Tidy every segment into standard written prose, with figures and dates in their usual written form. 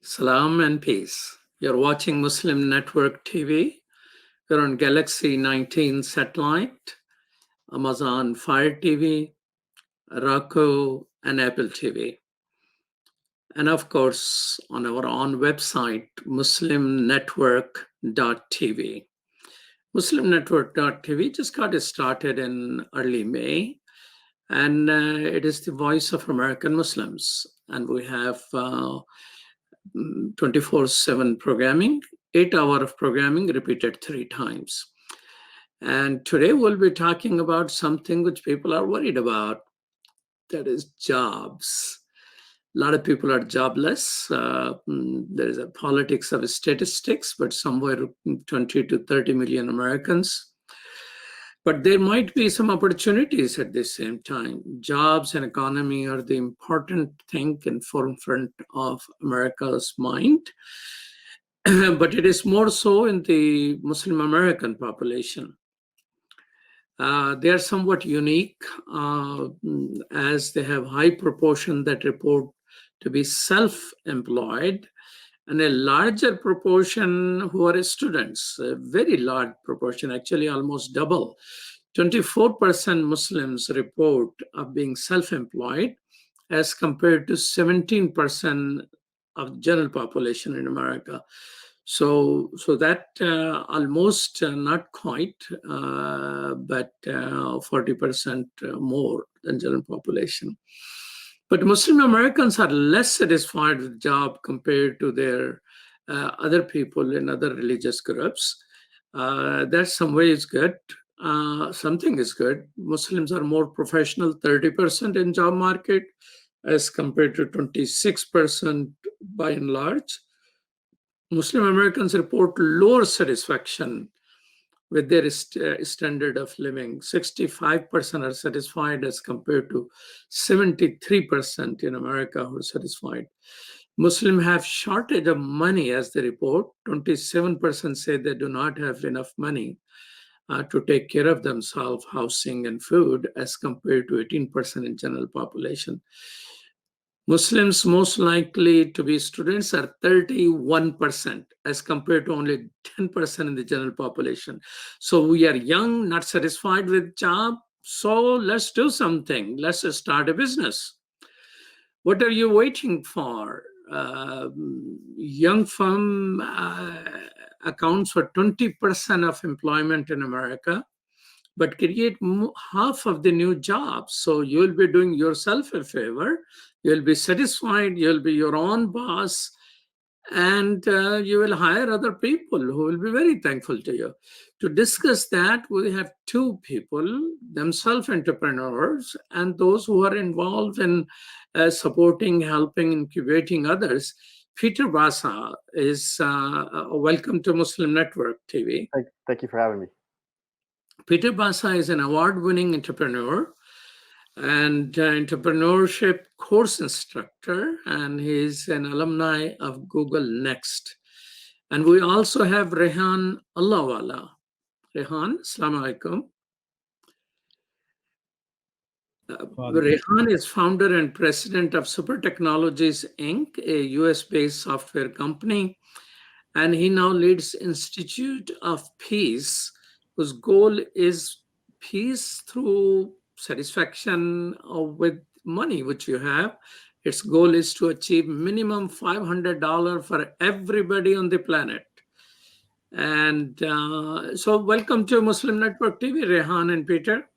Salam and peace. You're watching Muslim Network TV. We're on Galaxy 19 satellite, Amazon Fire TV, Roku, and Apple TV. And of course, on our own website, muslimnetwork.tv. Muslimnetwork.tv just got started in early May, and it is the voice of American Muslims. And we have 24/7 programming, 8 hours of programming repeated 3 times. And today we'll be talking about something which people are worried about, that is jobs. A lot of people are jobless. There is a politics of statistics, but somewhere 20 to 30 million Americans. But there might be some opportunities at the same time. Jobs and economy are the important thing in forefront of America's mind. But it is more so in the Muslim American population. They are somewhat unique as they have high proportion that report to be self-employed, and a larger proportion who are students, a very large proportion, actually almost double. 24% Muslims report of being self-employed as compared to 17% of the general population in America. So that almost not quite, but 40% more than general population. But Muslim Americans are less satisfied with job compared to their other people in other religious groups. That some way is good. Something is good. Muslims are more professional, 30% in job market as compared to 26% by and large. Muslim Americans report lower satisfaction with their standard of living. 65% are satisfied as compared to 73% in America who are satisfied. Muslims have shortage of money as they report. 27% say they do not have enough money to take care of themselves, housing and food, as compared to 18% in general population. Muslims most likely to be students are 31% as compared to only 10% in the general population. So we are young, not satisfied with job. So let's do something. Let's start a business. What are you waiting for? Young firm accounts for 20% of employment in America, but create half of the new jobs. So you'll be doing yourself a favor. You'll be satisfied. You'll be your own boss. And you will hire other people who will be very thankful to you. To discuss that, we have 2 people, themselves entrepreneurs, and those who are involved in supporting, helping, incubating others. Peter Bassa is welcome to Muslim Network TV. Thank you for having me. Peter Bassa is an award-winning entrepreneur and entrepreneurship course instructor, and he's an alumni of Google Next. And we also have Rehan Allahwala. Rehan, Assalamu alaikum. Rehan is founder and president of Super Technologies, Inc., a US-based software company, and he now leads Institute of Peace, whose goal is peace through satisfaction with money which you have. Its goal is to achieve minimum $500 for everybody on the planet. And so welcome to Muslim Network TV, Rehan and Peter.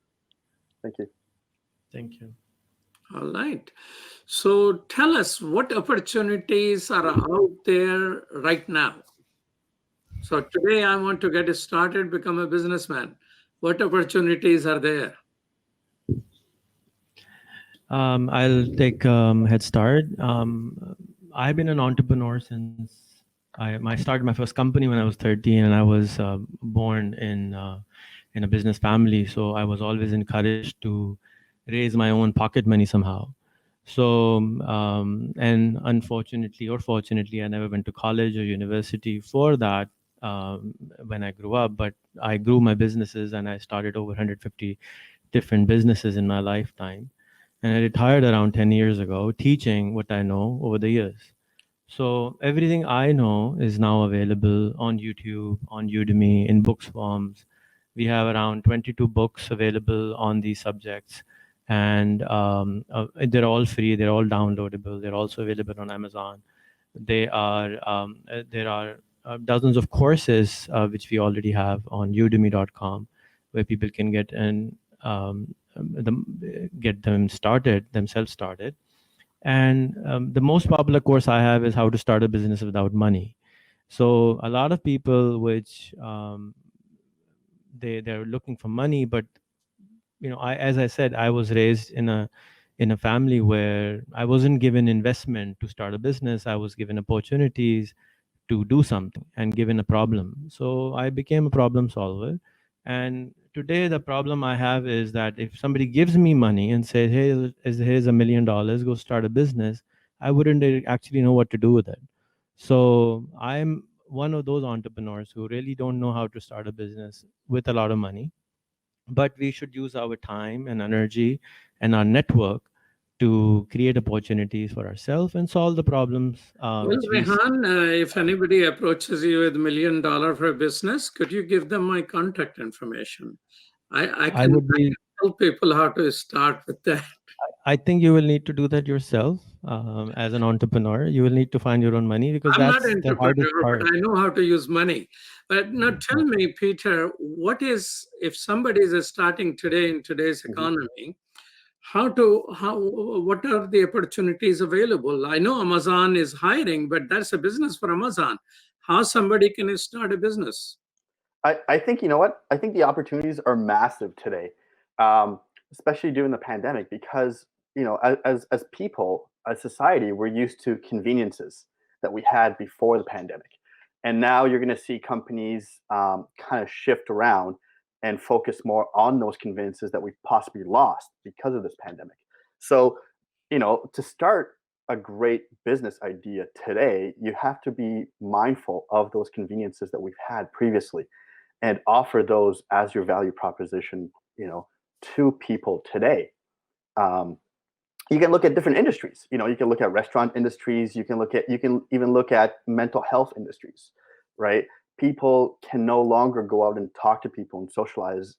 Thank you. Thank you. All right. So tell us what opportunities are out there right now. So today I want to get started, become a businessman. What opportunities are there? I'll take head start. I've been an entrepreneur since I started my first company when I was 13, and I was born in a business family. So I was always encouraged to raise my own pocket money somehow. So, and unfortunately or fortunately, I never went to college or university for that when I grew up, but I grew my businesses and I started over 150 different businesses in my lifetime. And I retired around 10 years ago, teaching what I know over the years. So everything I know is now available on YouTube, on Udemy, in books forms. We have around 22 books available on these subjects, and they're all free. They're all downloadable. They're also available on Amazon. There are dozens of courses which we already have on Udemy.com, where people can get themselves started. And the most popular course I have is how to start a business without money. So a lot of people, which they're looking for money, but as I said, I was raised in a family where I wasn't given investment to start a business. I was given opportunities to do something and given a problem. So I became a problem solver. And today the problem I have is that if somebody gives me money and says, hey, here's $1 million, go start a business, I wouldn't actually know what to do with it. So I'm one of those entrepreneurs who really don't know how to start a business with a lot of money, but we should use our time and energy and our network to create opportunities for ourselves and solve the problems Well, which we see. Rehan, if anybody approaches you with $1 million for a business, could you give them my contact information? I I can would be tell people how to start with that. I think you will need to do that yourself as an entrepreneur. You will need to find your own money because I'm not that's an the hardest entrepreneur, but part. I know how to use money. But now tell me, Peter, what is, if somebody is starting today in today's Mhm. economy, what are the opportunities available? I know Amazon is hiring, but that's a business for Amazon. How somebody can start a business? I think, you know what? I think the opportunities are massive today, especially during the pandemic, because, as people, as society, we're used to conveniences that we had before the pandemic. And now you're going to see companies kind of shift around and focus more on those conveniences that we've possibly lost because of this pandemic. So, to start a great business idea today, you have to be mindful of those conveniences that we've had previously and offer those as your value proposition, to people today. Um, you can look at different industries. You can look at restaurant industries. You can even look at mental health industries, right? People can no longer go out and talk to people and socialize.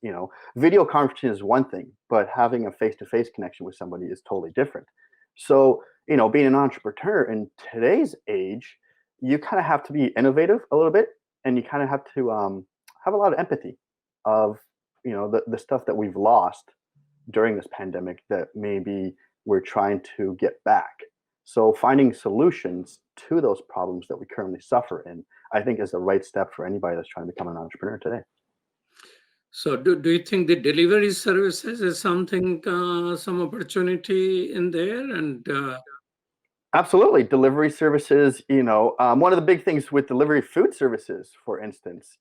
Video conferencing is one thing, but having a face-to-face connection with somebody is totally different. So, being an entrepreneur in today's age, you kind of have to be innovative a little bit, and you kind of have to have a lot of empathy of the stuff that we've lost during this pandemic that maybe we're trying to get back. So finding solutions to those problems that we currently suffer in, I think, is the right step for anybody that's trying to become an entrepreneur today. So do you think the delivery services is something, some opportunity in there? And Absolutely. Delivery services, one of the big things with delivery food services, for instance,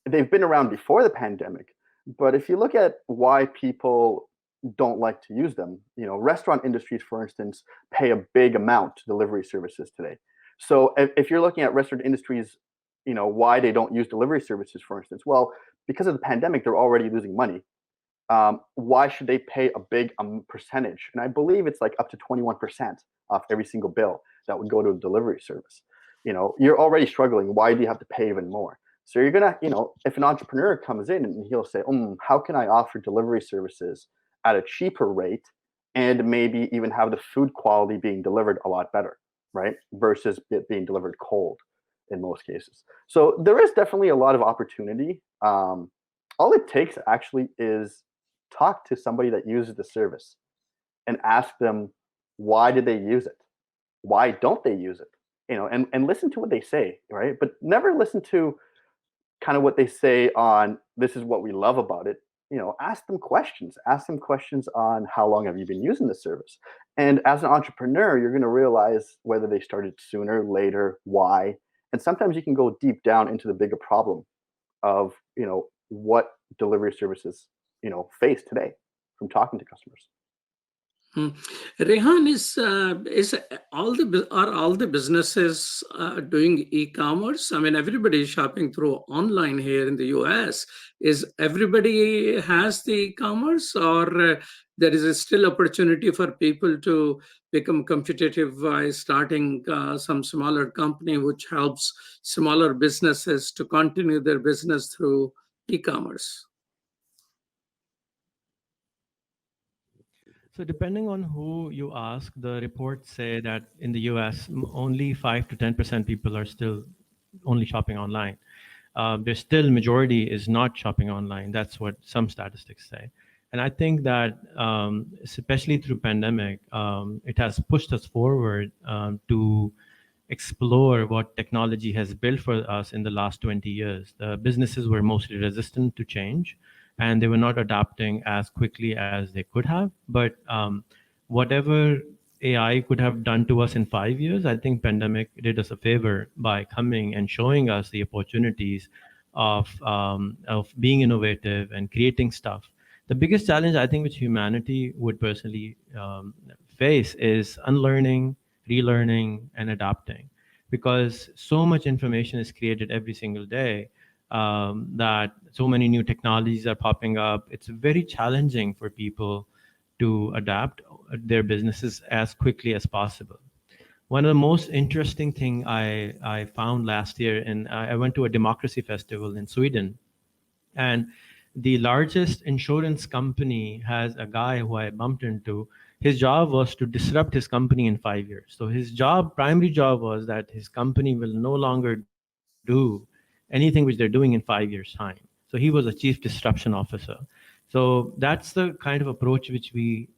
they've been around before the pandemic. But if you look at why people don't like to use them, restaurant industries, for instance, pay a big amount to delivery services today. So if you're looking at restaurant industries, why they don't use delivery services, for instance, well, because of the pandemic, they're already losing money. Why should they pay a big percentage? And I believe it's like up to 21% off every single bill that would go to a delivery service. You're already struggling. Why do you have to pay even more? So you're gonna, if an entrepreneur comes in and he'll say, how can I offer delivery services at a cheaper rate and maybe even have the food quality being delivered a lot better, right? Versus it being delivered cold in most cases. So there is definitely a lot of opportunity. All it takes actually is talk to somebody that uses the service and ask them, why did they use it? Why don't they use it? And listen to what they say, right? But never listen to kind of what they say on this is what we love about it. Ask them questions. Ask them questions on how long have you been using the service? And as an entrepreneur, you're going to realize whether they started sooner, later, why. And sometimes you can go deep down into the bigger problem of, what delivery services, face today from talking to customers. Hmm. Rehan, is are all the businesses doing e-commerce? I mean, everybody is shopping through online here in the US. Is everybody has the e-commerce, or there is a still opportunity for people to become competitive by starting some smaller company which helps smaller businesses to continue their business through e-commerce? So depending on who you ask, the reports say that in the US, only 5 to 10% people are still only shopping online. There's still majority is not shopping online. That's what some statistics say. And I think that especially through pandemic, it has pushed us forward to explore what technology has built for us in the last 20 years. The businesses were mostly resistant to change and they were not adapting as quickly as they could have. But whatever AI could have done to us in 5 years, I think pandemic did us a favor by coming and showing us the opportunities of being innovative and creating stuff. The biggest challenge I think which humanity would personally face is unlearning, relearning, and adapting, because so much information is created every single day, that so many new technologies are popping up. It's very challenging for people to adapt their businesses as quickly as possible. One of the most interesting thing I found last year, and I went to a democracy festival in Sweden, and the largest insurance company has a guy who I bumped into. His job was to disrupt his company in 5 years. So his primary job was that his company will no longer do anything which they're doing in 5 years' time. So he was a chief disruption officer. So that's the kind of approach which we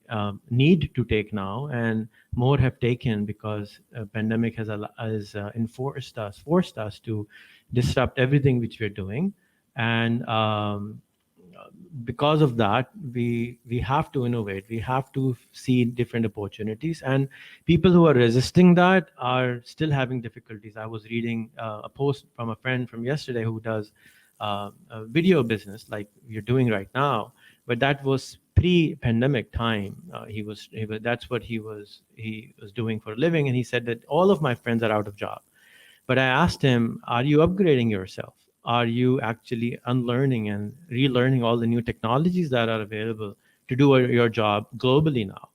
need to take now, and more have taken, because pandemic has forced us to disrupt everything which we're doing. And because of that, we have to innovate. We have to see different opportunities, and people who are resisting that are still having difficulties. I was reading a post from a friend from yesterday who does a video business like you're doing right now, but that was pre-pandemic time. That's what he was doing for a living, and he said that all of my friends are out of job. But I asked him, are you upgrading yourself? Are you actually unlearning and relearning all the new technologies that are available to do your job globally now?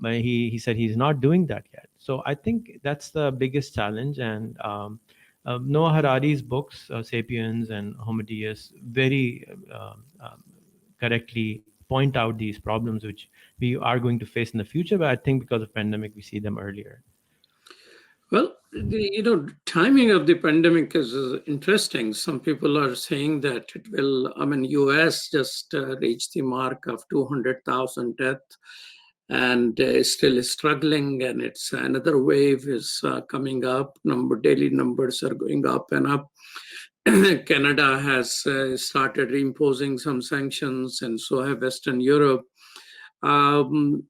But he said he's not doing that yet. So I think that's the biggest challenge. And Noah Harari's books, Sapiens and Homo Deus, very correctly point out these problems which we are going to face in the future. But I think because of pandemic, we see them earlier. Well, timing of the pandemic is interesting. Some people are saying that it will, I mean, US just reached the mark of 200,000 deaths and still struggling, and it's another wave is coming up. Daily numbers are going up and up. Canada has started imposing some sanctions, and so have Western Europe. Um,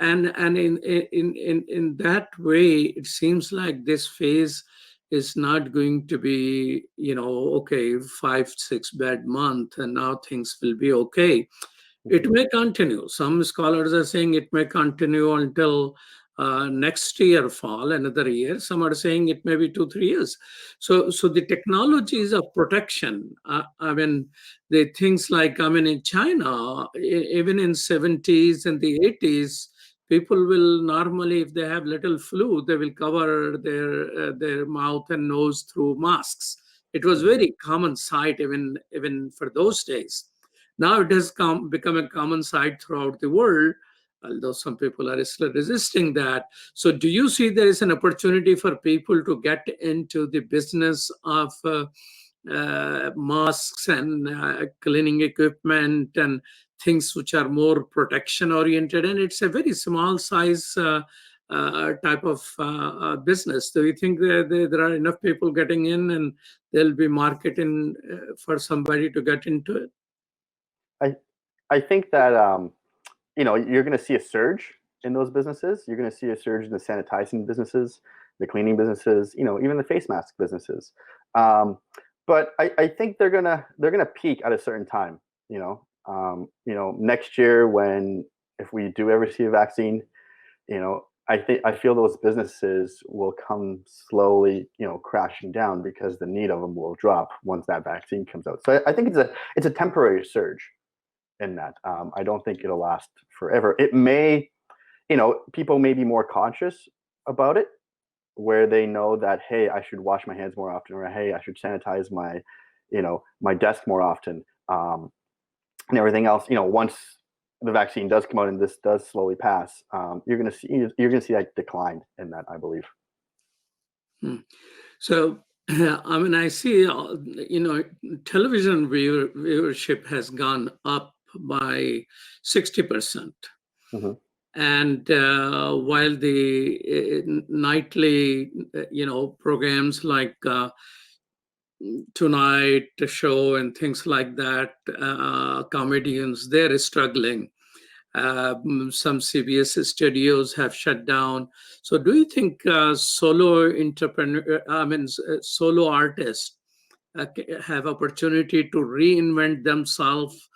and in that way, it seems like this phase is not going to be, okay, 5, 6 bad months, and now things will be okay. It may continue. Some scholars are saying it may continue until next year fall, another year. Some are saying it may be 2, 3 years. So the technologies of protection, I mean, the things like, I mean, in China, even in 70s and the 80s, people will normally, if they have little flu, they will cover their mouth and nose through masks. It was very common sight even for those days. Now it has become a common sight throughout the world, although some people are still resisting that. So do you see there is an opportunity for people to get into the business of masks and cleaning equipment and things which are more protection oriented? And it's a very small size type of business. Do you think there are enough people getting in and there'll be marketing for somebody to get into it? I think that you're going to see a surge in those businesses. You're going to see a surge in the sanitizing businesses, the cleaning businesses, even the face mask businesses. But I think they're gonna peak at a certain time. Next year when if we do ever see a vaccine, I feel those businesses will come slowly, crashing down because the need of them will drop once that vaccine comes out. So I think it's a temporary surge in that. I don't think it'll last forever. It may, people may be more conscious about it, where they know that, hey, I should wash my hands more often, or hey, I should sanitize my desk more often, and everything else. Once the vaccine does come out and this does slowly pass, you're going to see that decline in that, I believe. So, I see, television viewership has gone up by 60%. Mm-hmm. And while the nightly, programs like Tonight Show and things like that, comedians, they're struggling. Some CBS studios have shut down. So do you think solo artists have opportunity to reinvent themselves?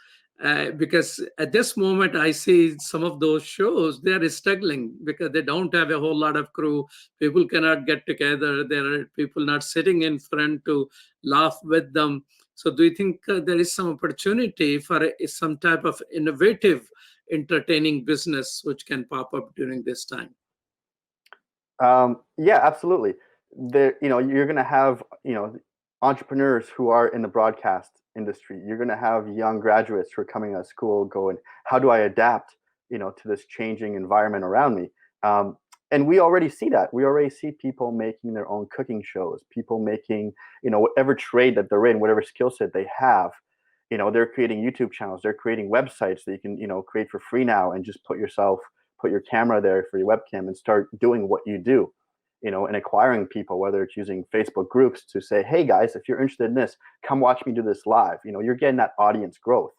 Because at this moment, I see some of those shows, they're struggling because they don't have a whole lot of crew. People cannot get together. There are people not sitting in front to laugh with them. So do you think there is some opportunity for some type of innovative entertaining business which can pop up during this time? Yeah, absolutely. You're going to have, entrepreneurs who are in the broadcast industry. You're going to have young graduates who are coming out of school going, how do I adapt, to this changing environment around me? And we already see that. We already see people making their own cooking shows, people making, whatever trade that they're in, whatever skill set they have. They're creating YouTube channels, they're creating websites that you can, create for free now, and just put your camera there for your webcam and start doing what you do, and acquiring people, whether it's using Facebook groups to say, hey guys, if you're interested in this, come watch me do this live. You're getting that audience growth.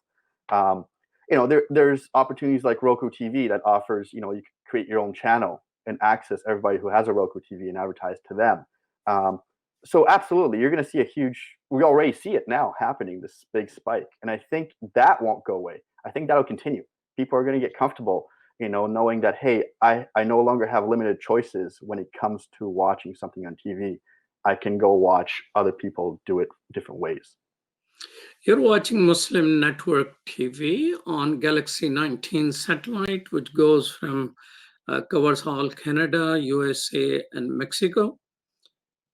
There's opportunities like Roku TV that offers, you can create your own channel and access everybody who has a Roku TV and advertise to them. So absolutely, you're going to see we already see it now happening, this big spike. And I think that won't go away. I think that'll continue. People are going to get comfortable, knowing that, hey, I no longer have limited choices when it comes to watching something on TV. I can go watch other people do it different ways. You're watching Muslim Network TV on Galaxy 19 satellite, which goes from covers all Canada, USA, and Mexico,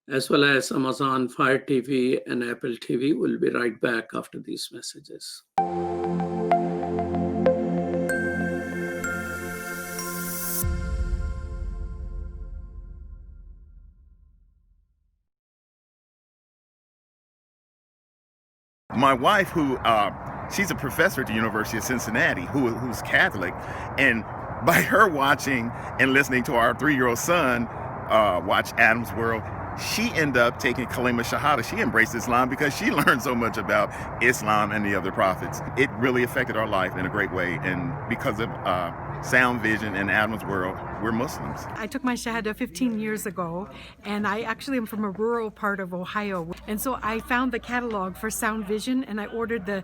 as well as Amazon Fire TV and Apple TV. We'll be right back after these messages. My wife, she's a professor at the University of Cincinnati, who's Catholic, and by her watching and listening to our 3-year-old son watch Adam's World, she ended up taking Kalima Shahada. She embraced Islam because she learned so much about Islam and the other prophets. It really affected our life in a great way, and because of Sound Vision and Adam's World, we're Muslims. I took my Shahada 15 years ago, and I actually am from a rural part of Ohio. And so I found the catalog for Sound Vision, and I ordered the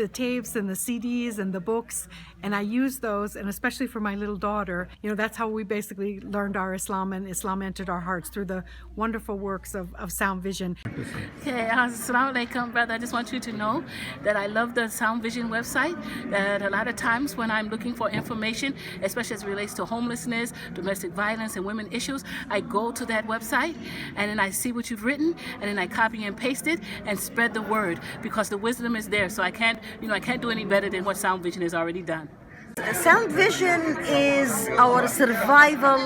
tapes and the CDs and the books, and I used those, and especially for my little daughter, that's how we basically learned our Islam, and Islam entered our hearts through the wonderful works of Sound Vision. Okay, assalamu alaikum, brother. I just want you to know that I love the Sound Vision website, that a lot of times when I'm looking for information, especially as it relates to homelessness, domestic violence, and women issues, I go to that website, and then I see what you've written, and then I copy and paste it and spread the word, because the wisdom is there, so I can't do any better than what Sound Vision has already done. Sound Vision is our survival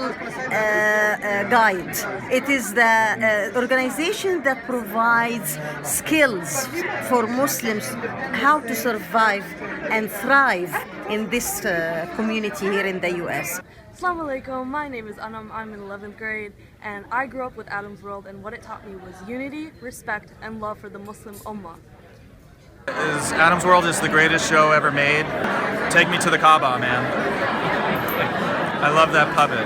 guide. It is the organization that provides skills for Muslims how to survive and thrive in this community here in the U.S. Assalamu alaikum, my name is Anam, I'm in 11th grade, and I grew up with Adam's World, and what it taught me was unity, respect, and love for the Muslim Ummah. Adam's World is the greatest show ever made. Take me to the Kaaba, man. I love that puppet.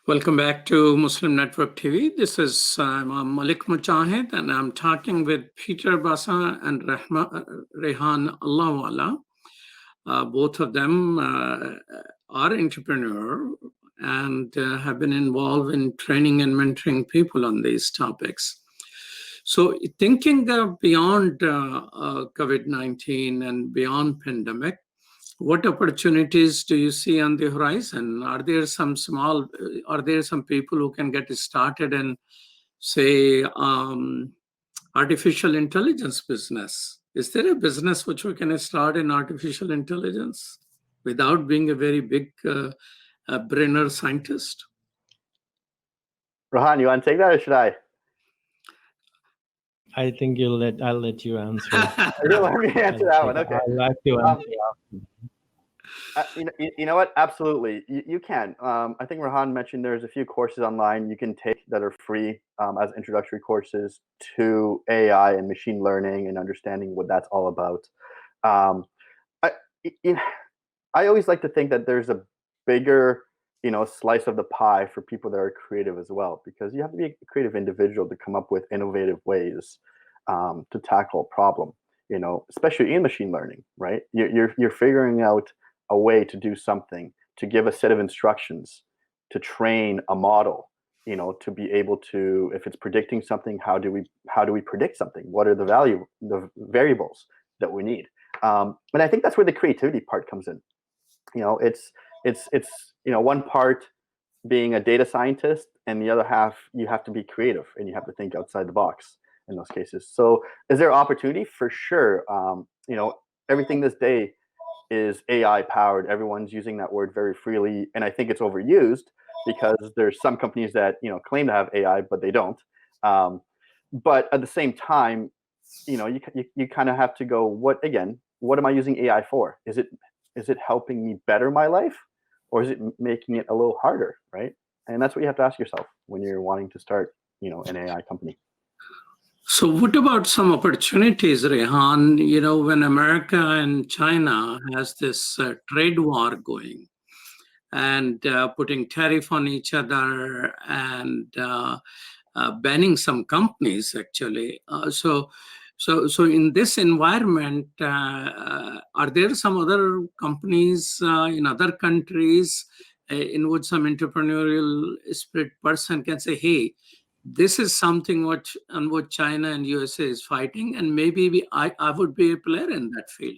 Welcome back to Muslim Network TV. This is Imam Malik Mujahid, and I'm talking with Peter Bassa and Rehan Allahwala. Both of them are entrepreneurs and have been involved in training and mentoring people on these topics. So thinking beyond COVID-19 and beyond pandemic, what opportunities do you see on the horizon? Are there some people who can get started in, say, artificial intelligence business? Is there a business which we can start in artificial intelligence without being a very big brainer scientist? Rehan, you want to take that or should I? I think I'll let you answer. Let me answer that one. Okay. I'd like to answer. You know what? Absolutely, you can. I think Rehan mentioned there's a few courses online you can take that are free as introductory courses to AI and machine learning and understanding what that's all about. I always like to think that there's a bigger, slice of the pie for people that are creative as well, because you have to be a creative individual to come up with innovative ways to tackle a problem. Especially in machine learning, right? You're figuring out a way to do something, to give a set of instructions, to train a model, to be able to, if it's predicting something, how do we predict something? What are the variables that we need? And I think that's where the creativity part comes in. It's one part being a data scientist, and the other half you have to be creative and you have to think outside the box in those cases. So is there opportunity? For sure. Everything this day is AI powered. Everyone's using that word very freely, and I think it's overused because there's some companies that claim to have AI but they don't. But at the same time, you kind of have to go, what am I using AI for? Is it helping me better my life, or is it making it a little harder, right? And that's what you have to ask yourself when you're wanting to start an AI company. So what about some opportunities, Rehan? When America and China has this trade war going and putting tariff on each other and banning some companies, actually. So in this environment, are there some other companies in other countries in which some entrepreneurial spirit person can say, hey, this is something on what China and USA is fighting, and maybe I would be a player in that field?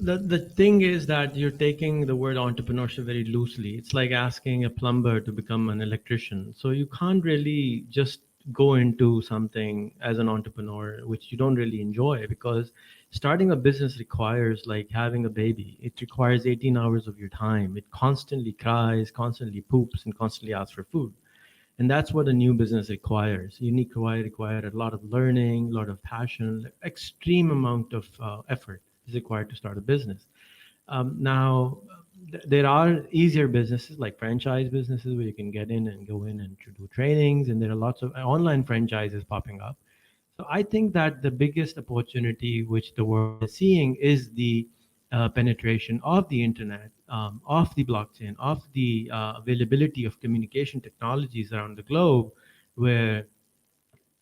The thing is that you're taking the word entrepreneurship very loosely. It's like asking a plumber to become an electrician. So you can't really just go into something as an entrepreneur which you don't really enjoy, because starting a business requires like having a baby. It requires 18 hours of your time. It constantly cries, constantly poops, and constantly asks for food. And that's what a new business requires. You require a lot of learning, a lot of passion, extreme amount of effort is required to start a business. Now, there are easier businesses like franchise businesses where you can get in and go in and to do trainings, and there are lots of online franchises popping up. So I think that the biggest opportunity which the world is seeing is the penetration of the internet, of the blockchain, of the availability of communication technologies around the globe, where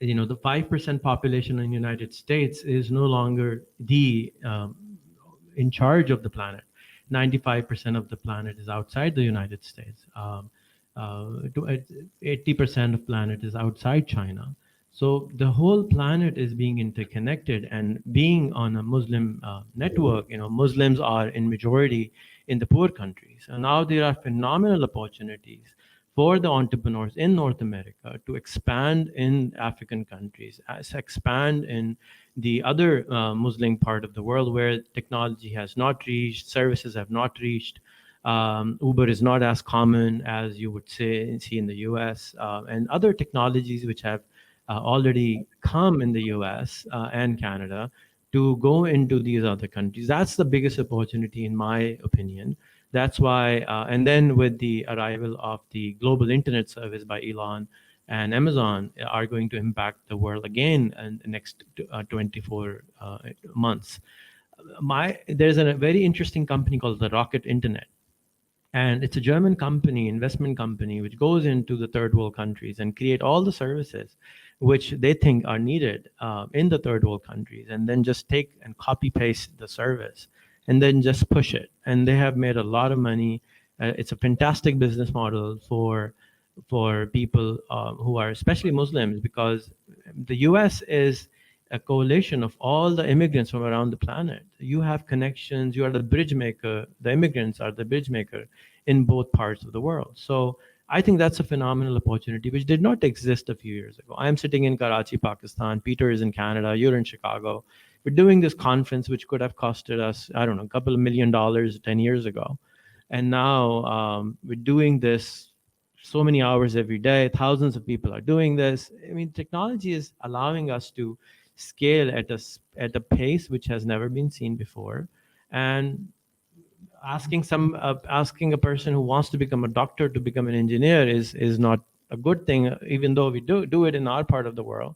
the 5% population in the United States is no longer in charge of the planet. 95% of the planet is outside the United States. 80% of planet is outside China. So the whole planet is being interconnected, and being on a Muslim network, Muslims are in majority in the poor countries. And now there are phenomenal opportunities for the entrepreneurs in North America to expand in African countries, expand in the other Muslim part of the world where technology has not reached, services have not reached. Uber is not as common as you would see in the US, and other technologies which have already come in the US and Canada to go into these other countries. That's the biggest opportunity in my opinion. That's why, and then with the arrival of the global internet service by Elon and Amazon are going to impact the world again in the next 24 months. There's a very interesting company called the Rocket Internet. And it's a German company, investment company, which goes into the third world countries and create all the services which they think are needed in the third world countries, and then just take and copy paste the service and then just push it. And they have made a lot of money. It's a fantastic business model for people who are especially Muslims, because the US is a coalition of all the immigrants from around the planet. You have connections, you are the bridge maker, the immigrants are the bridge maker in both parts of the world. So I think that's a phenomenal opportunity which did not exist a few years ago. I'm sitting in Karachi, Pakistan. Peter is in Canada. You're in Chicago. We're doing this conference which could have costed us, I don't know, a couple of $1 million 10 years ago. And now we're doing this so many hours every day. Thousands of people are doing this. I mean, technology is allowing us to scale at a pace which has never been seen before. And asking a person who wants to become a doctor to become an engineer is not a good thing, even though we do it in our part of the world.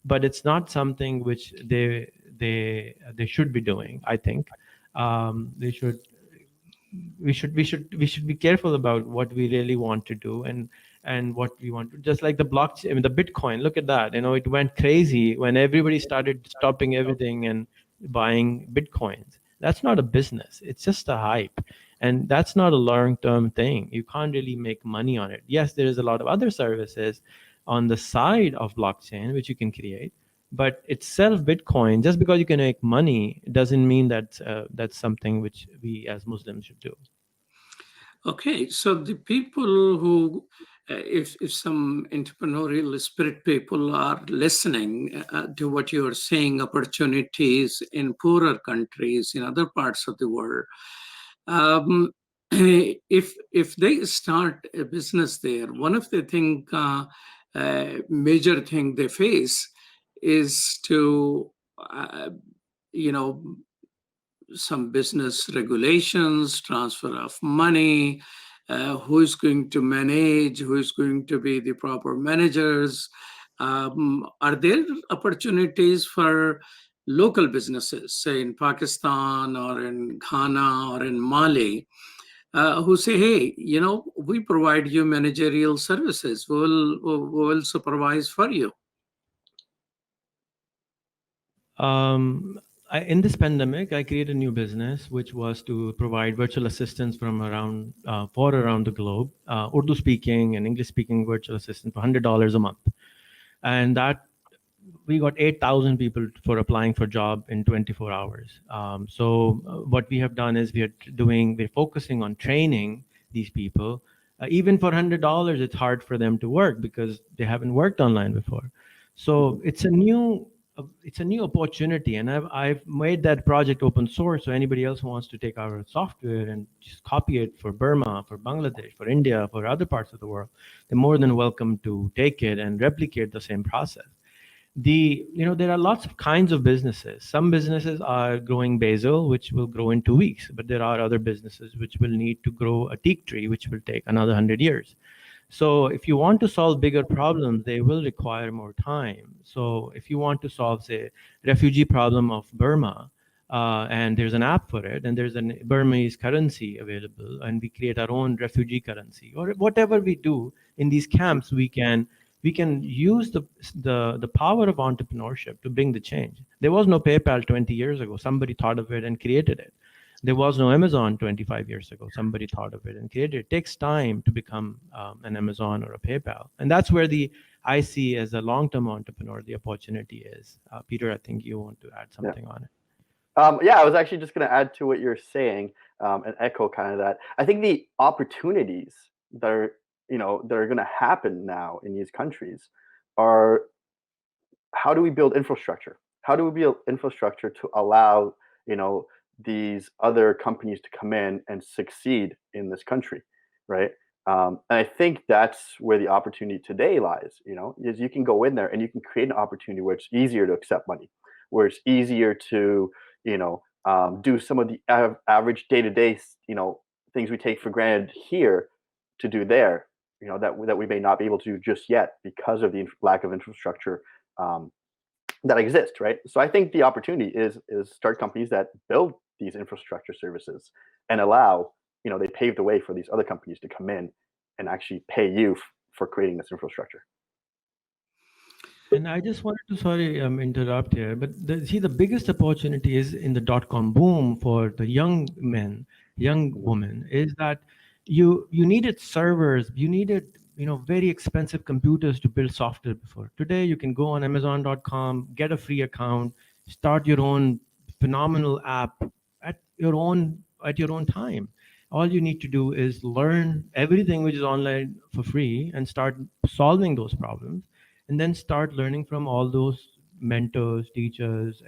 But it's not something which they should be doing. I think we should be careful about what we really want to do and what we want to, just like the blockchain, I mean, the Bitcoin, look at that. It went crazy when everybody started stopping everything and buying Bitcoins. That's not a business. It's just a hype. And that's not a long-term thing. You can't really make money on it. Yes, there is a lot of other services on the side of blockchain which you can create, but itself, Bitcoin, just because you can make money doesn't mean that that's something which we as Muslims should do. Okay, so the people who, if some entrepreneurial spirit people are listening to what you're saying, opportunities in poorer countries, in other parts of the world, if they start a business there, one of the major thing they face is to, some business regulations, transfer of money, who is going to manage, who is going to be the proper managers. Are there opportunities for local businesses, say in Pakistan or in Ghana or in Mali, who say, hey, we provide you managerial services, we'll supervise for you? In this pandemic, I created a new business, which was to provide virtual assistants from around the globe, Urdu speaking and English speaking virtual assistants for $100 a month. And that we got 8,000 people for applying for a job in 24 hours. So what we have done is we're focusing on training these people. Even for $100, it's hard for them to work because they haven't worked online before. So it's a new opportunity, and I've made that project open source. So anybody else who wants to take our software and just copy it for Burma, for Bangladesh, for India, for other parts of the world, they're more than welcome to take it and replicate the same process. There are lots of kinds of businesses. Some businesses are growing basil, which will grow in 2 weeks, but there are other businesses which will need to grow a teak tree, which will take another 100 years. So if you want to solve bigger problems, they will require more time. So if you want to solve, say, refugee problem of Burma, and there's an app for it, and there's a Burmese currency available, and we create our own refugee currency, or whatever we do in these camps, we can use the power of entrepreneurship to bring the change. There was no PayPal 20 years ago. Somebody thought of it and created it. There was no Amazon 25 years ago. Somebody thought of it and created it. It takes time to become an Amazon or a PayPal. And that's where I see as a long-term entrepreneur, the opportunity is. Peter, I think you want to add something on it. Yeah, I was actually just going to add to what you're saying and echo kind of that. I think the opportunities that are going to happen now in these countries are, how do we build infrastructure? How do we build infrastructure to allow, these other companies to come in and succeed in this country, right? And I think that's where the opportunity today lies, is you can go in there and you can create an opportunity where it's easier to accept money, where it's easier to, do some of the average day-to-day, things we take for granted here to do there, that we may not be able to do just yet because of the lack of infrastructure that exists, right? So I think the opportunity is start companies that build these infrastructure services and allow they paved the way for these other companies to come in and actually pay you for creating this infrastructure. And I just wanted to, sorry, interrupt here, but the biggest opportunity is in the dot-com boom for the young men, young women, is that you needed servers, you needed, very expensive computers to build software before. Today, you can go on Amazon.com, get a free account, start your own phenomenal app at your own time. All you need to do is learn everything which is online for free and start solving those problems, and then start learning from all those mentors, teachers,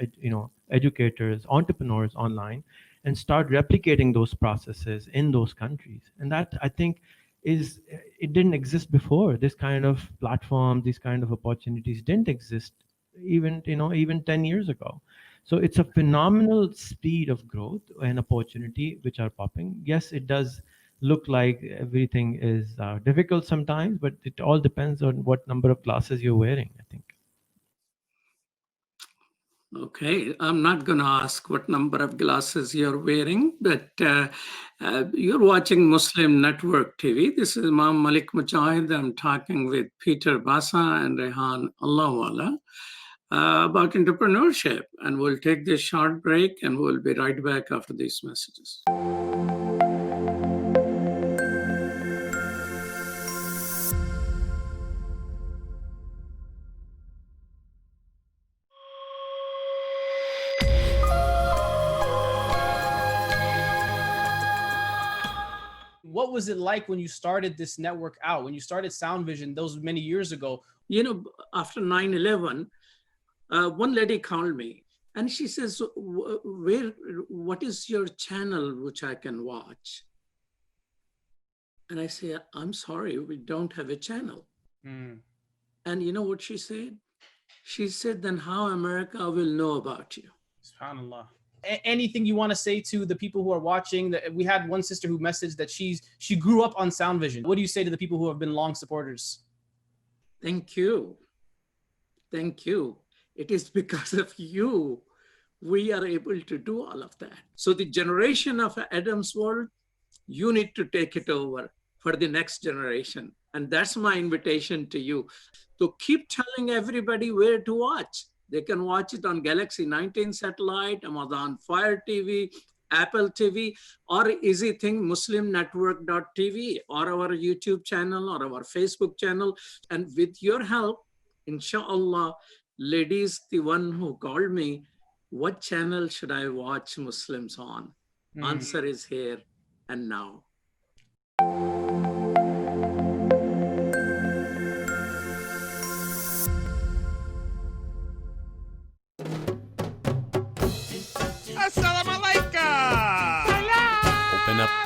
educators, entrepreneurs online, and start replicating those processes in those countries. And that, I think, it didn't exist before. This kind of platform, these kind of opportunities didn't exist even 10 years ago. So it's a phenomenal speed of growth and opportunity which are popping. Yes, it does look like everything is difficult sometimes, but it all depends on what number of glasses you're wearing, I think. Okay, I'm not going to ask what number of glasses you're wearing, but you're watching Muslim Network TV. This is Imam Malik Mujahid. I'm talking with Peter Bassa and Rehan Allahwala about entrepreneurship. And we'll take this short break and we'll be right back after these messages. What was it like when you started this network out, when you started Sound Vision those many years ago? After 9/11, one lady called me and she says, what is your channel which I can watch? And I say, I'm sorry, we don't have a channel. And you know what she said? She said, then how America will know about you? SubhanAllah. Anything you want to say to the people who are watching? We had one sister who messaged that she grew up on Sound Vision. What do you say to the people who have been long supporters? Thank you. Thank you. It is because of you we are able to do all of that. So the generation of Adam's world, you need to take it over for the next generation. And that's my invitation to you. So keep telling everybody where to watch. They can watch it on Galaxy 19 satellite, Amazon Fire TV, Apple TV, or easy thing, muslimnetwork.tv, or our YouTube channel, or our Facebook channel. And with your help, inshallah, ladies, the one who called me, what channel should I watch Muslims on? Answer is here and now.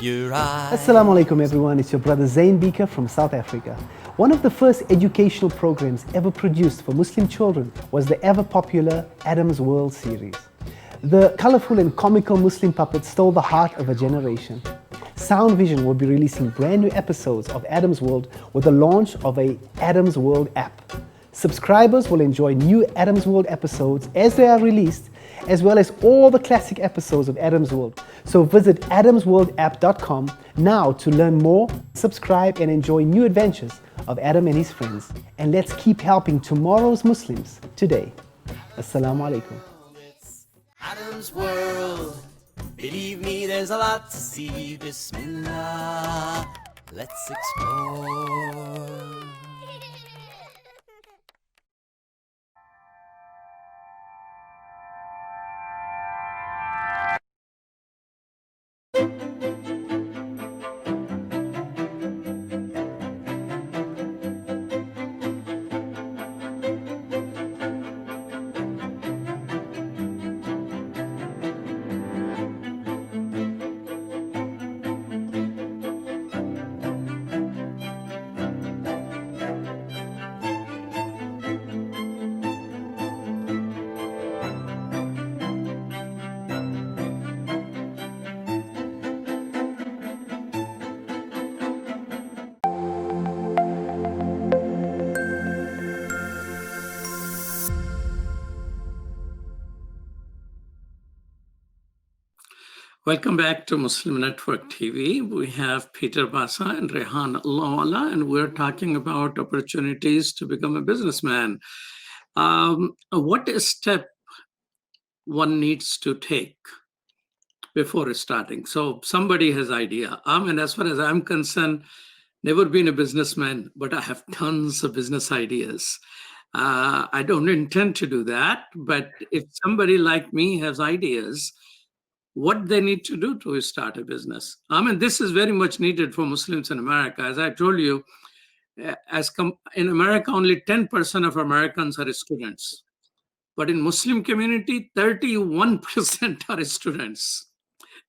Assalamu alaikum everyone, it's your brother Zain Bika from South Africa. One of the first educational programs ever produced for Muslim children was the ever popular Adam's World series. The colorful and comical Muslim puppets stole the heart of a generation. Sound Vision will be releasing brand new episodes of Adam's World with the launch of a Adam's World app. Subscribers will enjoy new Adam's World episodes as they are released, as well as all the classic episodes of Adam's World. So visit adamsworldapp.com now to learn more, subscribe and enjoy new adventures of Adam and his friends. And let's keep helping tomorrow's Muslims today. Assalamu alaikum. Adam's World. Believe me, there's a lot to see. Bismillah. Let's explore. Welcome back to Muslim Network TV. We have Peter Bassa and Rehan, Allahwala, and we're talking about opportunities to become a businessman. What a step one needs to take before starting. So somebody has idea. As far as I'm concerned, never been a businessman, but I have tons of business ideas. I don't intend to do that, but if somebody like me has ideas, what they need to do to start a business. This is very much needed for Muslims in America. As I told you, in America, only 10% of Americans are students. But in Muslim community, 31% are students.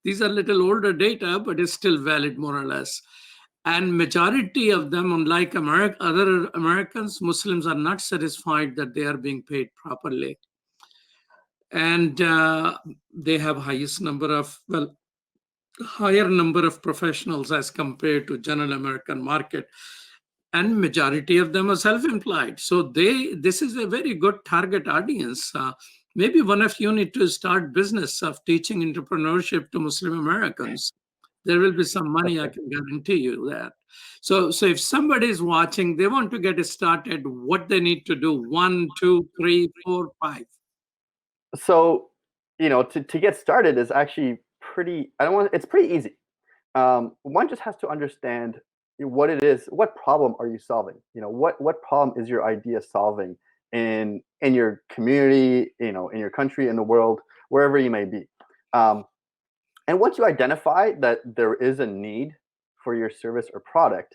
These are little older data, but it's still valid more or less. And majority of them, unlike other Americans, Muslims are not satisfied that they are being paid properly. And they have higher number of professionals as compared to general American market. And majority of them are self-employed. So this is a very good target audience. Maybe one of you need to start business of teaching entrepreneurship to Muslim Americans. There will be some money, I can guarantee you that. So if somebody is watching, they want to get started, what they need to do, 1, 2, 3, 4, 5. So, to get started is actually it's pretty easy. One just has to understand what it is, what problem are you solving? What problem is your idea solving in your community, in your country, in the world, wherever you may be. And once you identify that there is a need for your service or product,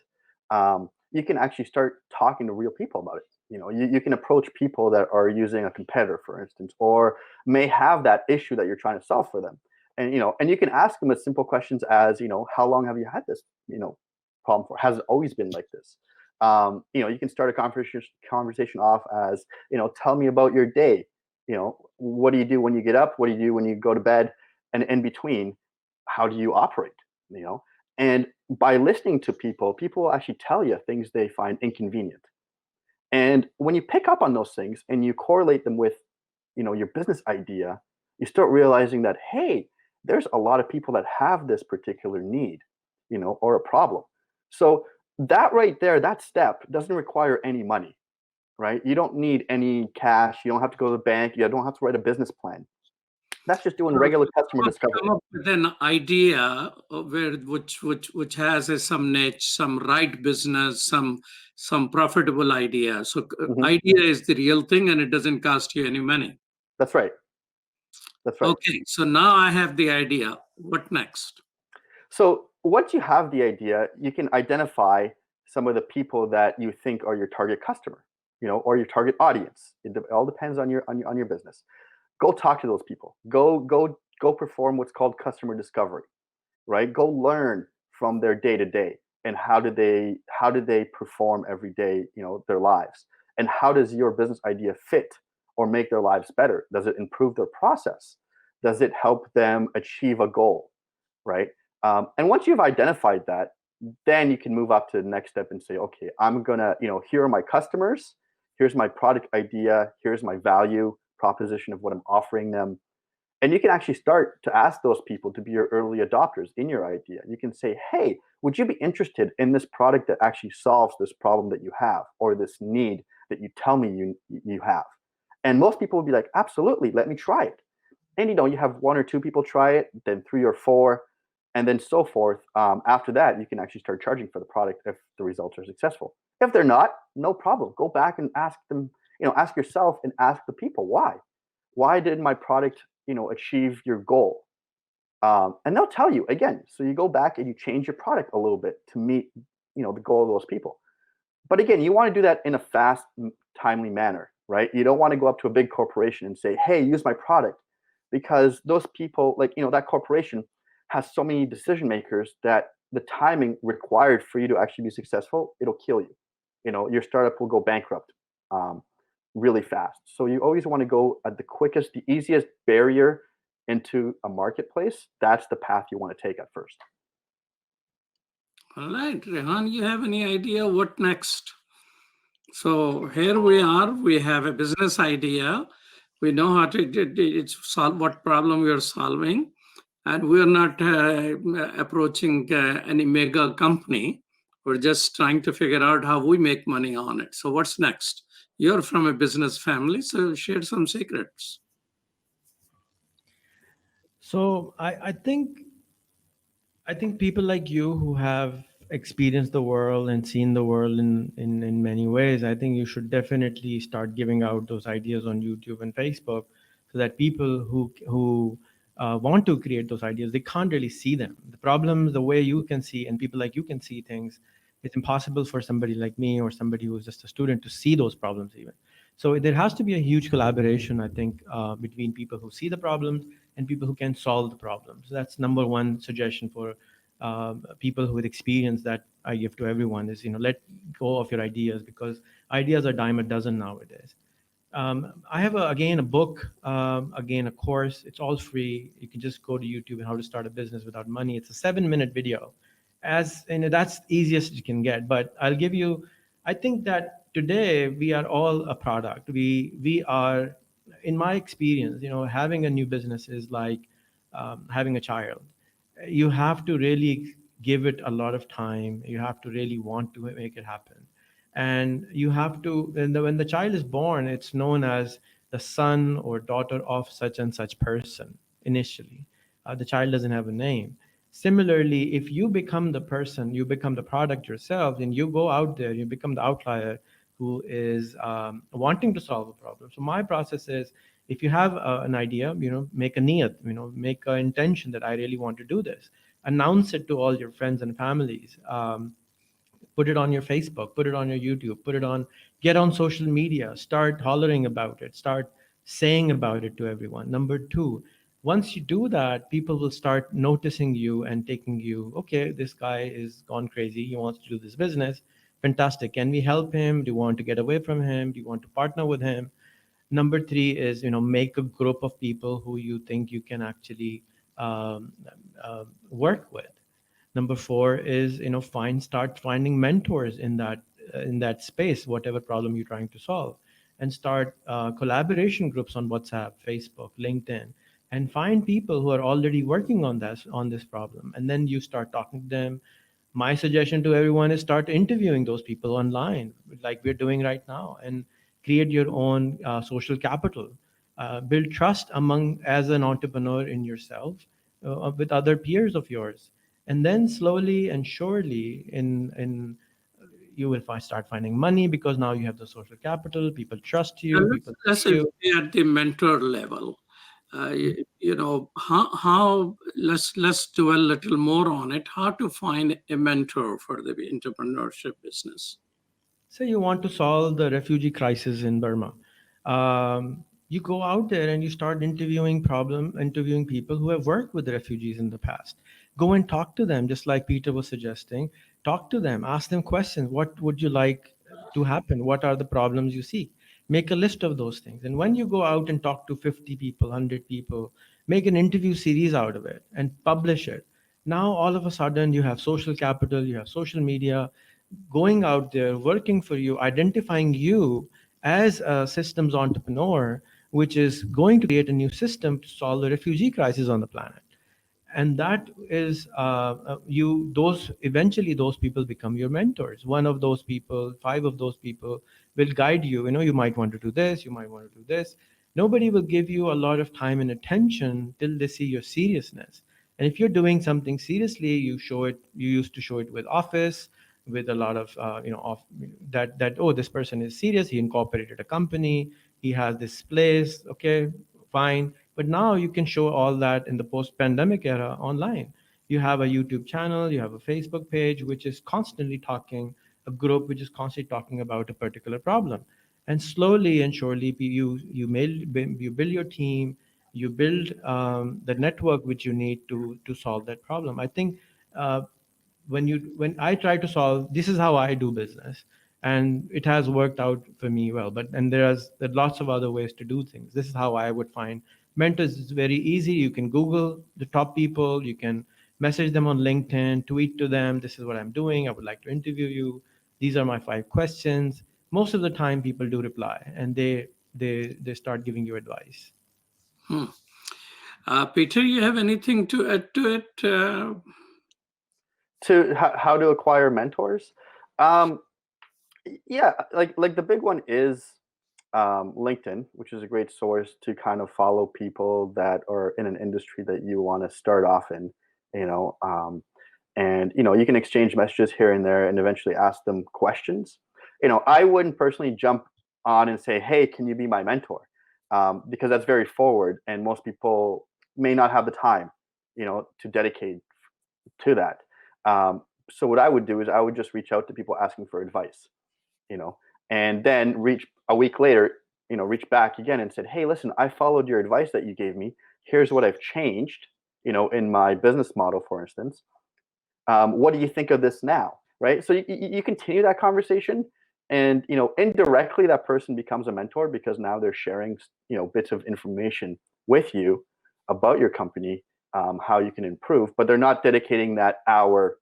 you can actually start talking to real people about it. You can approach people that are using a competitor, for instance, or may have that issue that you're trying to solve for them. And you can ask them as simple questions as, how long have you had this, problem for? Has it always been like this? You can start a conversation off as, tell me about your day. What do you do when you get up? What do you do when you go to bed? And in between, how do you operate? And by listening to people will actually tell you things they find inconvenient. And when you pick up on those things and you correlate them with, your business idea, you start realizing that, hey, there's a lot of people that have this particular need, or a problem. So that right there, that step doesn't require any money, right? You don't need any cash. You don't have to go to the bank. You don't have to write a business plan. That's just doing regular customer discovery. Come up with an idea which has some niche, some right business, some profitable idea. So idea is the real thing, and it doesn't cost you any money. That's right. That's right. Okay, so now I have the idea. What next? So once you have the idea, you can identify some of the people that you think are your target customer, or your target audience. It all depends on your business. Go talk to those people. Go perform what's called customer discovery, right? Go learn from their day to day and how do they perform every day, their lives, and how does your business idea fit or make their lives better? Does it improve their process? Does it help them achieve a goal, right? And once you've identified that, then you can move up to the next step and say, okay, I'm gonna, here are my customers, here's my product idea, here's my value proposition of what I'm offering them. And you can actually start to ask those people to be your early adopters in your idea. You can say, hey, would you be interested in this product that actually solves this problem that you have, or this need that you tell me you have? And most people will be like, absolutely, let me try it. And you have 1 or 2 people try it, then 3 or 4, and then so forth. After that, you can actually start charging for the product if the results are successful. If they're not, no problem. Go back and ask them, ask yourself and ask the people why. Why did my product, achieve your goal? And they'll tell you again. So you go back and you change your product a little bit to meet, the goal of those people. But again, you want to do that in a fast, timely manner, right? You don't want to go up to a big corporation and say, hey, use my product, because those people, that corporation has so many decision makers that the timing required for you to actually be successful, it'll kill you. Your startup will go bankrupt really fast. So you always want to go at the quickest, the easiest barrier into a marketplace. That's the path you want to take at first. All right, Rehan, you have any idea what next? So here we are, we have a business idea. We know how to solve what problem we are solving. And we're not approaching any mega company. We're just trying to figure out how we make money on it. So what's next? You're from a business family, so share some secrets. So I think people like you who have experienced the world and seen the world in many ways, I think you should definitely start giving out those ideas on YouTube and Facebook, so that people who want to create those ideas, they can't really see them. The problems, the way you can see, and people like you can see things, it's impossible for somebody like me or somebody who's just a student to see those problems even. So there has to be a huge collaboration, I think, between people who see the problems and people who can solve the problems. That's number one suggestion for people with experience that I give to everyone is, let go of your ideas, because ideas are dime a dozen nowadays. I have again a book, again a course. It's all free. You can just go to YouTube and how to start a business without money. It's a 7-minute video, that's the easiest you can get. But I'll give you. I think that today we are all a product. We are, in my experience, having a new business is like having a child. You have to really give it a lot of time. You have to really want to make it happen. And you have to, when the child is born, it's known as the son or daughter of such and such person initially. The child doesn't have a name. Similarly, if you become the person, you become the product yourself, and you go out there, you become the outlier who is wanting to solve a problem. So my process is, if you have an idea, make a niyat, make an intention that I really want to do this. Announce it to all your friends and families. Put it on your Facebook, put it on your YouTube, get on social media, start hollering about it, start saying about it to everyone. Number two, once you do that, people will start noticing you and taking you, okay, this guy is gone crazy. He wants to do this business. Fantastic. Can we help him? Do you want to get away from him? Do you want to partner with him? Number three is, make a group of people who you think you can actually work with. Number four is, start finding mentors in that space, whatever problem you're trying to solve, and start collaboration groups on WhatsApp, Facebook, LinkedIn, and find people who are already working on this problem. And then you start talking to them. My suggestion to everyone is start interviewing those people online, like we're doing right now, and create your own social capital. Build trust as an entrepreneur in yourself, with other peers of yours. And then slowly and surely you will start finding money, because now you have the social capital. People trust you. Let's say at the mentor level. How let's dwell a little more on it. How to find a mentor for the entrepreneurship business? Say you want to solve the refugee crisis in Burma. You go out there and you start interviewing people who have worked with refugees in the past. Go and talk to them, just like Peter was suggesting. Talk to them, ask them questions. What would you like to happen? What are the problems you seek? Make a list of those things. And when you go out and talk to 50 people, 100 people, make an interview series out of it and publish it. Now, all of a sudden, you have social capital, you have social media going out there, working for you, identifying you as a systems entrepreneur, which is going to create a new system to solve the refugee crisis on the planet. And that is eventually those people become your mentors. One of those people, 5 of those people will guide you. You might want to do this, you might want to do this. Nobody will give you a lot of time and attention till they see your seriousness. And if you're doing something seriously, you used to show it with office, with a lot of this person is serious, he incorporated a company, he has this place, okay, fine. But now you can show all that in the post-pandemic era online. You have a YouTube channel, you have a Facebook page, which is constantly a group which is constantly talking about a particular problem. And slowly and surely you build your team, you build the network which you need to solve that problem. I think when I try to solve, this is how I do business, and it has worked out for me well. And there are lots of other ways to do things. This is how I would find mentors. It's very easy. You can Google the top people. You can message them on LinkedIn, tweet to them. This is what I'm doing. I would like to interview you. These are my 5 questions. Most of the time, people do reply, and they start giving you advice. Peter, you have anything to add to it? To how to acquire mentors? Yeah, like the big one is LinkedIn, which is a great source to kind of follow people that are in an industry that you want to start off in, you know, and you can exchange messages here and there and eventually ask them questions. I wouldn't personally jump on and say, hey, can you be my mentor? Because that's very forward, and most people may not have the time, to dedicate to that. So what I would do is I would just reach out to people asking for advice, and then reach a week later, reach back again and said, hey, listen, I followed your advice that you gave me. Here's what I've changed, in my business model, for instance. What do you think of this now? Right. So you continue that conversation, and, indirectly that person becomes a mentor because now they're sharing, bits of information with you about your company, how you can improve, but they're not dedicating that hour,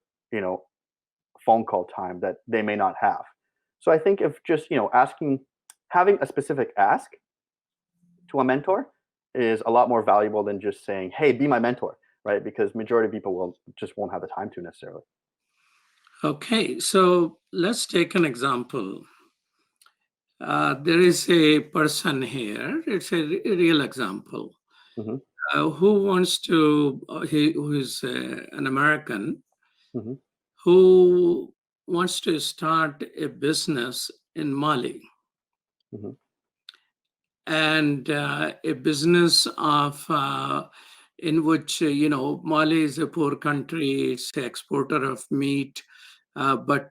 phone call time that they may not have. So I think if just, having a specific ask to a mentor is a lot more valuable than just saying, hey, be my mentor, right? Because majority of people won't have the time to necessarily. Okay, so let's take an example. There is a person here, it's a real example, who wants to, who is an American, who wants to start a business in Mali. And a business of in which, Mali is a poor country, it's an exporter of meat, but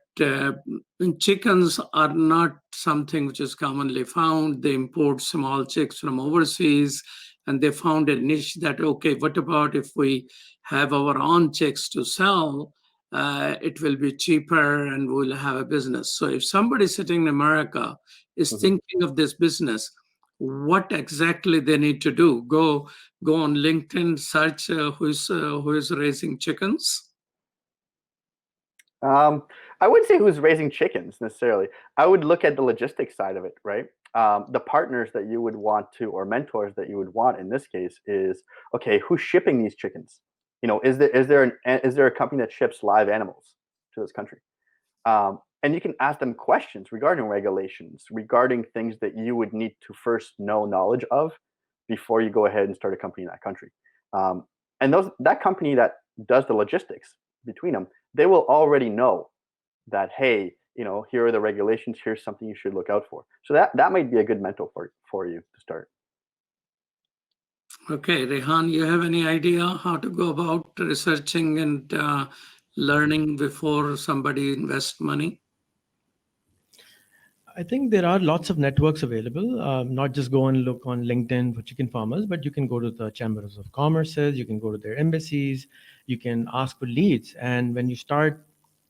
chickens are not something which is commonly found. They import small chicks from overseas, and they found a niche that, okay, what about if we have our own chicks to sell? It will be cheaper and we'll have a business. So if somebody sitting in America is thinking of this business, what exactly they need to do? Go on LinkedIn, search who is raising chickens? I wouldn't say who's raising chickens necessarily. I would look at the logistics side of it, right? The partners that you would want to, or mentors that you would want in this case is, okay, who's shipping these chickens? Is there a company that ships live animals to this country? And you can ask them questions regarding regulations, regarding things that you would need to first know knowledge of before you go ahead and start a company in that country. And that company that does the logistics between them, they will already know that, hey, here are the regulations, here's something you should look out for. So that might be a good mentor for you to start. Okay, Rehan, you have any idea how to go about researching and learning before somebody invests money? I think there are lots of networks available. Not just go and look on LinkedIn for chicken farmers, but you can go to the chambers of commerces, you can go to their embassies, you can ask for leads. And when you start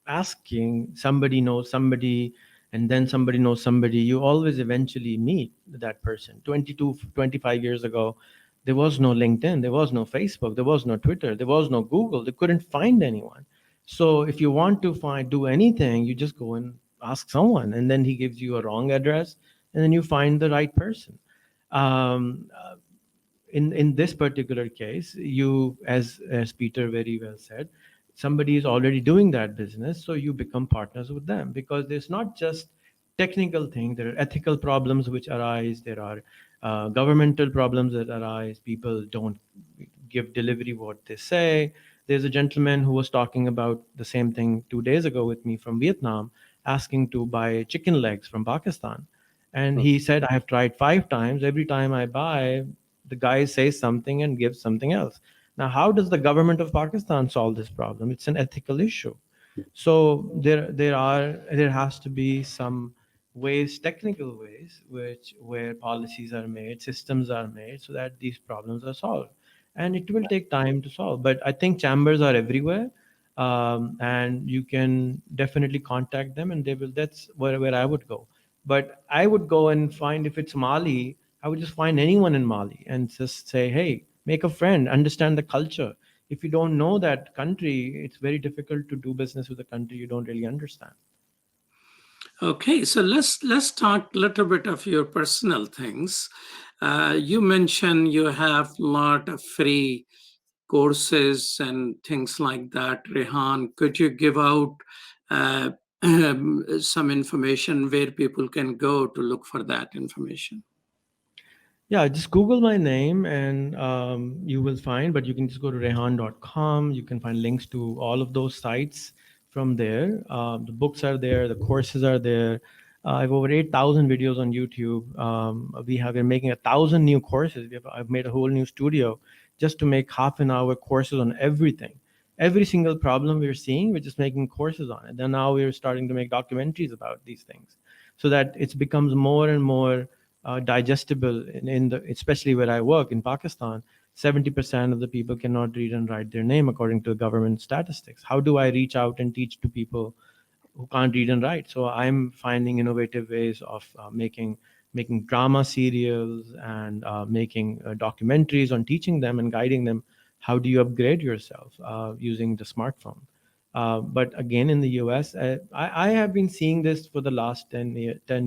asking, somebody knows somebody, and then somebody knows somebody, you always eventually meet that person. 25 years ago, there was no LinkedIn, there was no Facebook, there was no Twitter, there was no Google, they couldn't find anyone. So if you want to do anything, you just go and ask someone, and then he gives you a wrong address, and then you find the right person. In this particular case, you, as Peter very well said, somebody is already doing that business, so you become partners with them, because there's not just technical thing, there are ethical problems which arise, there are governmental problems that arise, people don't give delivery what they say. There's a gentleman who was talking about the same thing 2 days ago with me from Vietnam, asking to buy chicken legs from Pakistan. And he said, I have tried 5 times. Every time I buy, the guy says something and gives something else. Now, how does the government of Pakistan solve this problem? It's an ethical issue. So there has to be some ways, technical ways, where policies are made, systems are made, so that these problems are solved. And it will take time to solve. But I think chambers are everywhere. And you can definitely contact them, and they will. That's where I would go. But I would go and find, if it's Mali, I would just find anyone in Mali and just say, hey, make a friend, understand the culture. If you don't know that country, it's very difficult to do business with a country you don't really understand. Okay, so let's talk a little bit of your personal things. You mentioned you have a lot of free courses and things like that. Rehan, could you give out uh, some information where people can go to look for that information? Yeah, just Google my name and you will find, but you can just go to rehan.com. You can find links to all of those sites from there. The books are there, the courses are there. I have over 8,000 videos on YouTube. We're making 1,000 new courses. I've made a whole new studio just to make half an hour courses on everything. Every single problem we're seeing, we're just making courses on it. Then now we're starting to make documentaries about these things so that it becomes more and more digestible especially where I work in Pakistan. 70% of the people cannot read and write their name according to government statistics. How do I reach out and teach to people who can't read and write? So I'm finding innovative ways of making drama serials and making documentaries on teaching them and guiding them. How do you upgrade yourself using the smartphone? But again, in the US, I have been seeing this for the last 10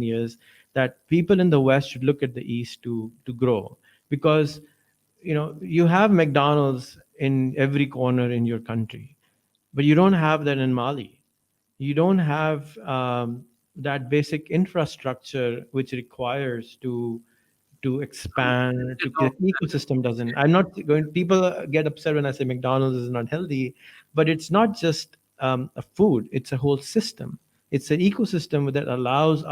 years, that people in the West should look at the East to grow, because you have McDonald's in every corner in your country, but you don't have that in Mali. You don't have that basic infrastructure which requires to expand, to the ecosystem doesn't. I'm not going, people get upset when I say McDonald's is not healthy, but it's not just a food, it's a whole system. It's an ecosystem that allows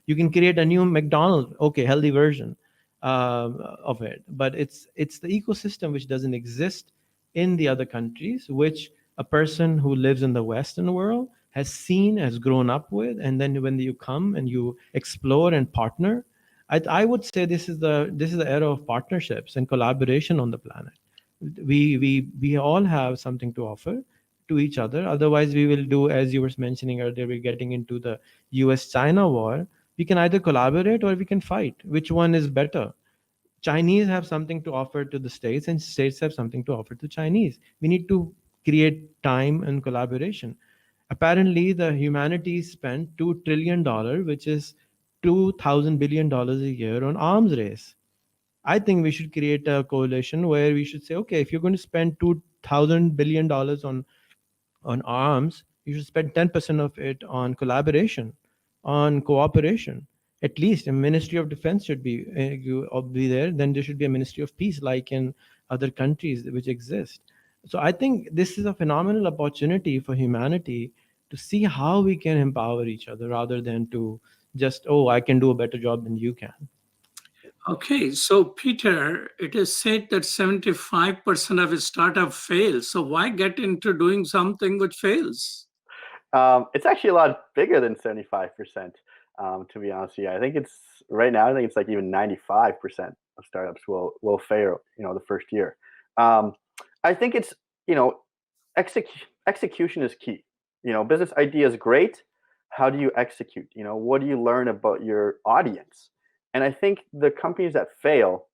you can create a new McDonald's, okay, healthy version of it, but it's the ecosystem which doesn't exist in the other countries, which a person who lives in the Western world has seen, has grown up with, and then when you come and you explore and partner, I would say this is the era of partnerships and collaboration on the planet. We all have something to offer to each other. Otherwise, we will do, as you were mentioning earlier, we're getting into the US-China war. We can either collaborate or we can fight. Which one is better? Chinese have something to offer to the States, and States have something to offer to Chinese. We need to create time and collaboration. Apparently, the humanities spent $2 trillion, which is $2,000 billion a year, on arms race. I think we should create a coalition where we should say, okay, if you're going to spend $2,000 billion on arms, you should spend 10% of it on collaboration, on cooperation. At least a Ministry of Defense should be there. Then there should be a Ministry of Peace, like in other countries which exist. So I think this is a phenomenal opportunity for humanity to see how we can empower each other rather than to just, oh, I can do a better job than you can. Okay, so Peter, it is said that 75% of a startup fails. So why get into doing something which fails? It's actually a lot bigger than 75%, to be honest with you. I think it's right now, I think it's like even 95% of startups will fail, the first year. I think it's, execution is key. Business idea is great. How do you execute? What do you learn about your audience? And I think the companies that fail,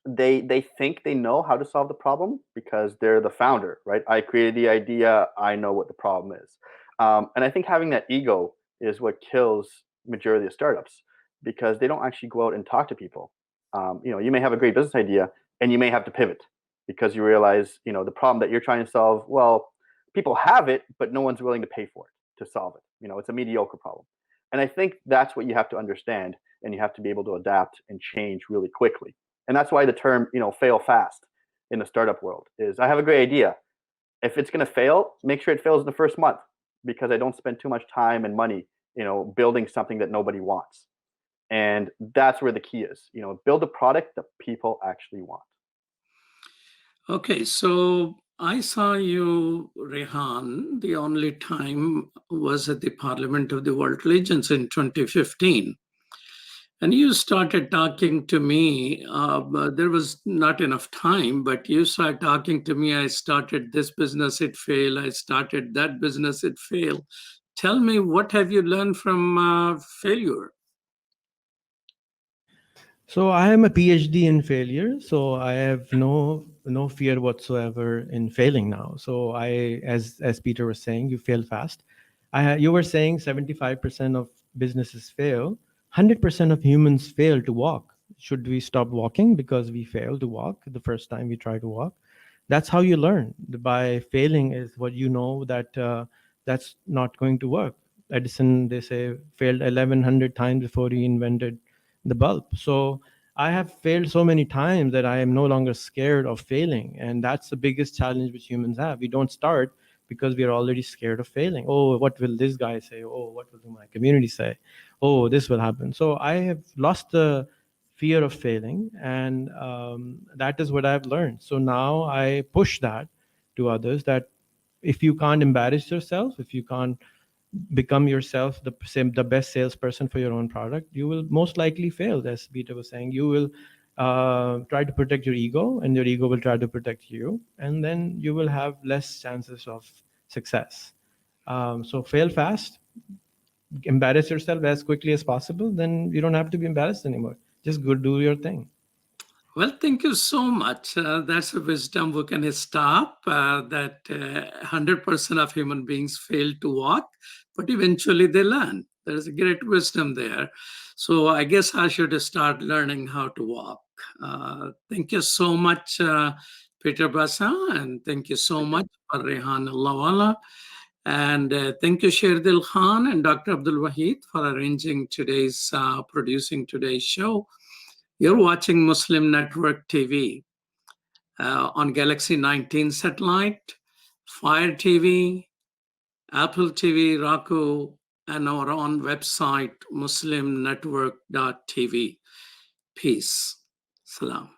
they think they know how to solve the problem because they're the founder, right? I created the idea. I know what the problem is. And I think having that ego is what kills majority of startups, because they don't actually go out and talk to people. You may have a great business idea and you may have to pivot because you realize, the problem that you're trying to solve, well, people have it, but no one's willing to pay for it to solve it. It's a mediocre problem. And I think that's what you have to understand, and you have to be able to adapt and change really quickly. And that's why the term, fail fast in the startup world is, I have a great idea. If it's going to fail, make sure it fails in the first month, because I don't spend too much time and money, building something that nobody wants. And that's where the key is, build a product that people actually want. Okay, so I saw you, Rehan, the only time was at the Parliament of the World Religions in 2015. And you started talking to me. There was not enough time, but you started talking to me. I started this business, it failed. I started that business, it failed. Tell me, what have you learned from failure? So I am a PhD in failure. So I have no fear whatsoever in failing now. So as Peter was saying, you fail fast. You were saying 75% of businesses fail. 100% of humans fail to walk. Should we stop walking because we fail to walk the first time we try to walk? That's how you learn. By failing is what you know that that's not going to work. Edison, they say, failed 1100 times before he invented the bulb. So I have failed so many times that I am no longer scared of failing. And that's the biggest challenge which humans have. We don't start because we are already scared of failing. Oh, what will this guy say? Oh, what will my community say? Oh, this will happen. So I have lost the fear of failing, and that is what I've learned. So now I push that to others, that if you can't embarrass yourself, if you can't become yourself the best salesperson for your own product, you will most likely fail. As Peter was saying, you will try to protect your ego, and your ego will try to protect you, and then you will have less chances of success. So fail fast, embarrass yourself as quickly as possible, then you don't have to be embarrassed anymore. Just go do your thing. Well, thank you so much. That's a wisdom we can stop, that 100% of human beings fail to walk, but eventually they learn. There's a great wisdom there. So I guess I should start learning how to walk. Thank you so much, Peter Bassa, and thank you so much for Rehan Allahwala. And thank you, Sherdil Khan and Dr. Abdul Wahid, for arranging today's, producing today's show. You're watching Muslim Network TV on Galaxy 19 satellite, Fire TV, Apple TV, Roku, and our own website, muslimnetwork.tv. Peace. Salam.